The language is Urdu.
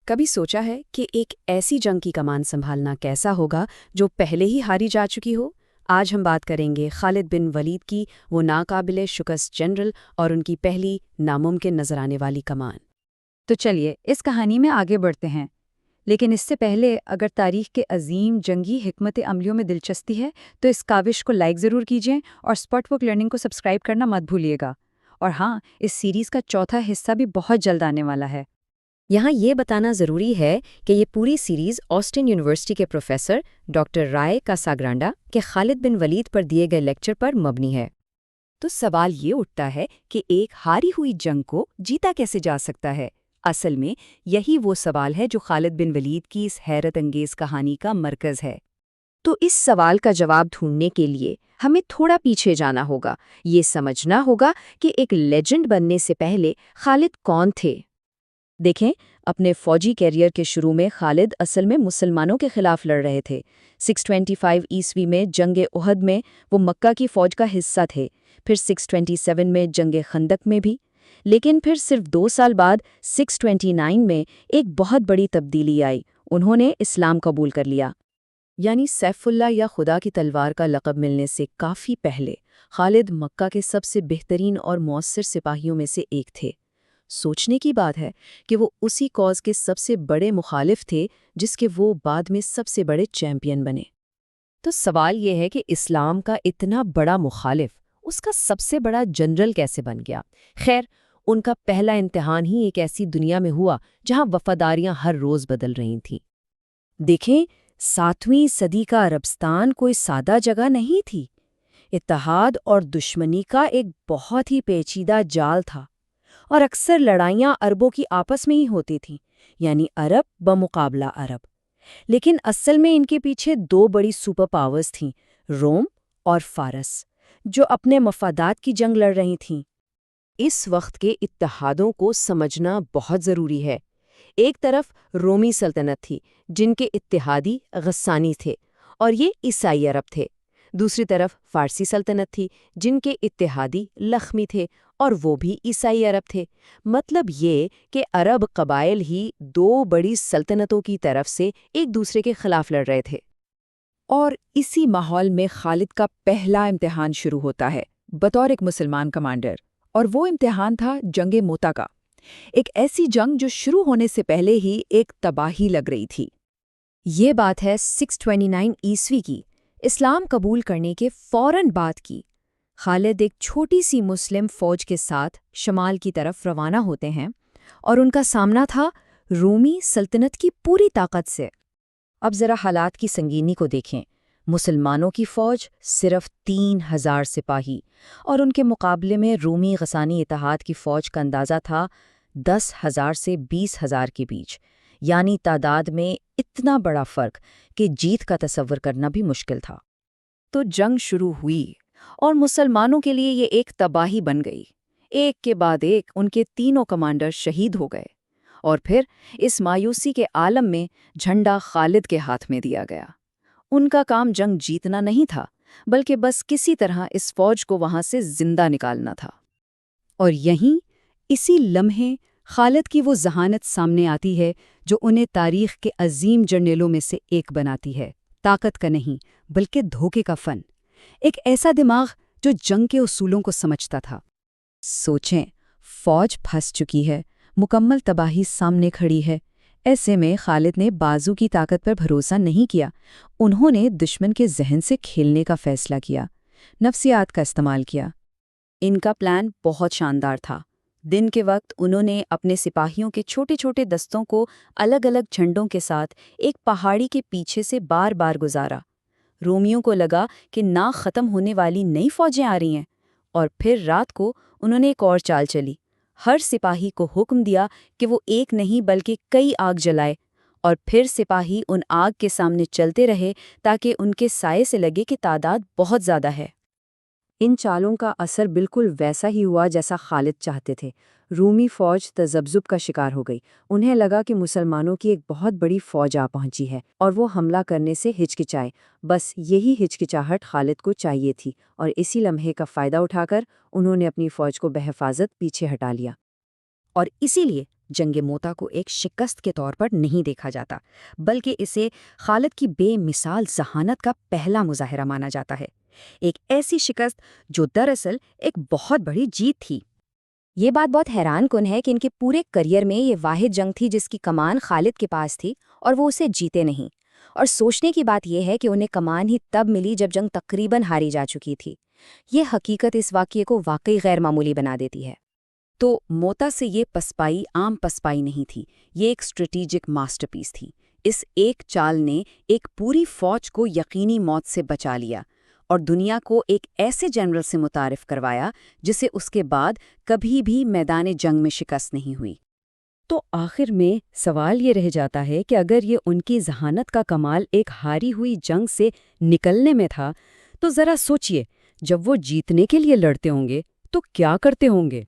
کبھی سوچا ہے کہ ایک ایسی جنگ کی کمان سنبھالنا کیسا ہوگا جو پہلے ہی ہاری جا چکی ہو؟ آج ہم بات کریں گے خالد بن ولید کی، وہ ناقابل شکست جنرل اور ان کی پہلی ناممکن نظر آنے والی کمان۔ تو چلیے اس کہانی میں آگے بڑھتے ہیں، لیکن اس سے پہلے اگر تاریخ کے عظیم جنگی حکمت عملیوں میں دلچسپی ہے تو اس کاوش کو لائک ضرور کیجیے اور اسپاٹ بک لرننگ کو سبسکرائب کرنا مت بھولیے گا۔ اور ہاں، اس سیریز کا چوتھا حصہ بھی بہت جلد آنے والا ہے۔ یہاں یہ بتانا ضروری ہے کہ یہ پوری سیریز آسٹن یونیورسٹی کے پروفیسر ڈاکٹر رائے کاساگرانڈا کے خالد بن ولید پر دیے گئے لیکچر پر مبنی ہے۔ تو سوال یہ اٹھتا ہے کہ ایک ہاری ہوئی جنگ کو جیتا کیسے جا سکتا ہے؟ اصل میں یہی وہ سوال ہے جو خالد بن ولید کی اس حیرت انگیز کہانی کا مرکز ہے۔ تو اس سوال کا جواب ڈھونڈنے کے لیے ہمیں تھوڑا پیچھے جانا ہوگا، یہ سمجھنا ہوگا کہ ایک لیجنڈ بننے سے پہلے خالد کون تھے۔ دیکھیں، اپنے فوجی کیریئر کے شروع میں خالد اصل میں مسلمانوں کے خلاف لڑ رہے تھے۔ 625 عیسوی میں جنگ احد میں وہ مکہ کی فوج کا حصہ تھے، پھر 627 میں جنگ خندق میں بھی۔ لیکن پھر صرف 2 سال بعد 629 میں ایک بہت بڑی تبدیلی آئی، انہوں نے اسلام قبول کر لیا۔ یعنی سیف اللہ یا خدا کی تلوار کا لقب ملنے سے کافی پہلے خالد مکہ کے سب سے بہترین اور مؤثر سپاہیوں میں سے ایک تھے۔ سوچنے کی بات ہے کہ وہ اسی کاز کے سب سے بڑے مخالف تھے جس کے وہ بعد میں سب سے بڑے چیمپئن بنے۔ تو سوال یہ ہے کہ اسلام کا اتنا بڑا مخالف اس کا سب سے بڑا جنرل کیسے بن گیا؟ خیر، ان کا پہلا امتحان ہی ایک ایسی دنیا میں ہوا جہاں وفاداریاں ہر روز بدل رہی تھیں۔ دیکھیں، 7ویں صدی کا عربستان کوئی سادہ جگہ نہیں تھی۔ اتحاد اور دشمنی کا ایک بہت ہی پیچیدہ جال تھا، اور اکثر لڑائیاں عربوں کی آپس میں ہی ہوتی تھیں، یعنی عرب بمقابلہ عرب۔ لیکن اصل میں ان کے پیچھے 2 بڑی سپر پاورز تھیں، روم اور فارس، جو اپنے مفادات کی جنگ لڑ رہی تھیں۔ اس وقت کے اتحادوں کو سمجھنا بہت ضروری ہے۔ ایک طرف رومی سلطنت تھی جن کے اتحادی غسانی تھے اور یہ عیسائی عرب تھے، دوسری طرف فارسی سلطنت تھی جن کے اتحادی لخمی تھے اور وہ بھی عیسائی عرب تھے۔ مطلب یہ کہ عرب قبائل ہی 2 بڑی سلطنتوں کی طرف سے ایک دوسرے کے خلاف لڑ رہے تھے۔ اور اسی ماحول میں خالد کا پہلا امتحان شروع ہوتا ہے بطور ایک مسلمان کمانڈر، اور وہ امتحان تھا جنگ موتا کا، ایک ایسی جنگ جو شروع ہونے سے پہلے ہی ایک تباہی لگ رہی تھی۔ یہ بات ہے 629 عیسوی کی، اسلام قبول کرنے کے فوراً بعد کی۔ خالد ایک چھوٹی سی مسلم فوج کے ساتھ شمال کی طرف روانہ ہوتے ہیں، اور ان کا سامنا تھا رومی سلطنت کی پوری طاقت سے۔ اب ذرا حالات کی سنگینی کو دیکھیں۔ مسلمانوں کی فوج صرف 3000 سپاہی، اور ان کے مقابلے میں رومی غسانی اتحاد کی فوج کا اندازہ تھا 10,000 سے 20,000 کے بیچ، یعنی تعداد میں اتنا بڑا فرق کہ جیت کا تصور کرنا بھی مشکل تھا۔ تو جنگ شروع ہوئی اور مسلمانوں کے لیے یہ ایک تباہی بن گئی۔ ایک کے بعد ایک ان کے تینوں کمانڈر شہید ہو گئے، اور پھر اس مایوسی کے عالم میں جھنڈا خالد کے ہاتھ میں دیا گیا۔ ان کا کام جنگ جیتنا نہیں تھا، بلکہ بس کسی طرح اس فوج کو وہاں سے زندہ نکالنا تھا۔ اور یہیں اسی لمحے خالد کی وہ ذہانت سامنے آتی ہے جو انہیں تاریخ کے عظیم جرنیلوں میں سے ایک بناتی ہے۔ طاقت کا نہیں، بلکہ دھوکے کا فن۔ ایک ایسا دماغ جو جنگ کے اصولوں کو سمجھتا تھا۔ سوچیں، فوج پھنس چکی ہے، مکمل تباہی سامنے کھڑی ہے۔ ایسے میں خالد نے بازو کی طاقت پر بھروسہ نہیں کیا، انہوں نے دشمن کے ذہن سے کھیلنے کا فیصلہ کیا، نفسیات کا استعمال کیا۔ ان کا پلان بہت شاندار تھا۔ دن کے وقت انہوں نے اپنے سپاہیوں کے چھوٹے چھوٹے دستوں کو الگ الگ جھنڈوں کے ساتھ ایک پہاڑی کے پیچھے سے بار بار گزارا۔ رومیوں کو لگا کہ نہ ختم ہونے والی نئی فوجیں آ رہی ہیں، اور پھر رات کو انہوں نے ایک اور چال چلی۔ ہر سپاہی کو حکم دیا کہ وہ ایک نہیں بلکہ کئی آگ جلائے، اور پھر سپاہی ان آگ کے سامنے چلتے رہے تاکہ ان کے سائے سے لگے کہ تعداد بہت زیادہ ہے۔ ان چالوں کا اثر بالکل ویسا ہی ہوا جیسا خالد چاہتے تھے۔ رومی فوج تذبذب کا شکار ہو گئی، انہیں لگا کہ مسلمانوں کی ایک بہت بڑی فوج آ پہنچی ہے، اور وہ حملہ کرنے سے ہچکچائے۔ بس یہی ہچکچاہٹ خالد کو چاہیے تھی، اور اسی لمحے کا فائدہ اٹھا کر انہوں نے اپنی فوج کو بحفاظت پیچھے ہٹا لیا۔ اور اسی لیے جنگ موتا کو ایک شکست کے طور پر نہیں دیکھا جاتا، بلکہ اسے خالد کی بے مثال ذہانت کا پہلا مظاہرہ مانا جاتا ہے، ایک ایسی شکست جو دراصل ایک بہت بڑی جیت تھی۔ یہ بات بہت حیران کن ہے کہ ان کے پورے کریئر میں یہ واحد جنگ تھی جس کی کمان خالد کے پاس تھی اور وہ اسے جیتے نہیں۔ اور سوچنے کی بات یہ ہے کہ انہیں کمان ہی تب ملی جب جنگ تقریباً ہاری جا چکی تھی۔ یہ حقیقت اس واقعے کو واقعی غیر معمولی بنا دیتی ہے۔ تو موتا سے یہ پسپائی عام پسپائی نہیں تھی، یہ ایک اسٹریٹیجک ماسٹر پیس تھی۔ اس ایک چال نے ایک پوری فوج کو یقینی موت سے بچا لیا اور دنیا کو ایک ایسے جنرل سے متعارف کروایا جسے اس کے بعد کبھی بھی میدان جنگ میں شکست نہیں ہوئی۔ تو آخر میں سوال یہ رہ جاتا ہے کہ اگر یہ ان کی ذہانت کا کمال ایک ہاری ہوئی جنگ سے نکلنے میں تھا، تو ذرا سوچئے، جب وہ جیتنے کے لیے لڑتے ہوں گے تو کیا کرتے ہوں گے؟